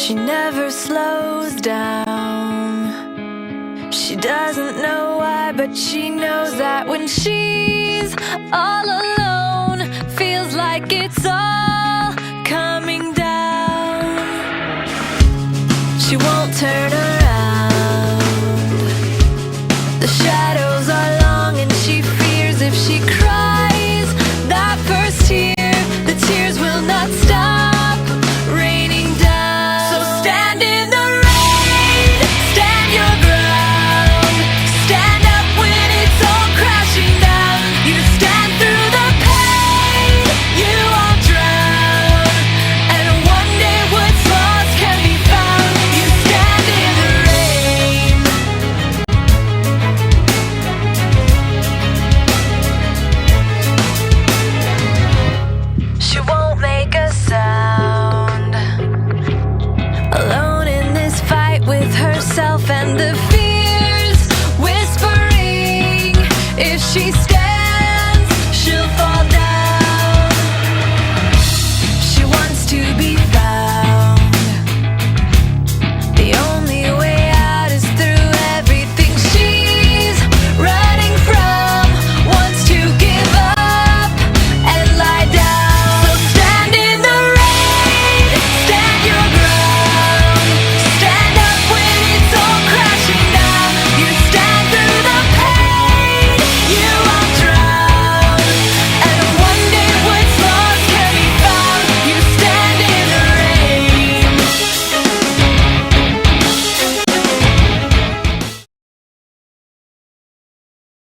She never slows down. She doesn't know why, but she knows that when she's all alone, feels like it's all coming down. She won't turn around. The shadows are long and she fears if she cries that first tear, the tears will not stop raining down. So stand in the rain, stand your ground, stand up when it's all crashing down. You stand through the pain, you won't drown, and one day what's lost can be found. You stand in the rain. She won't make a sound, alone in this fight with herself and the fears whispering if she stays.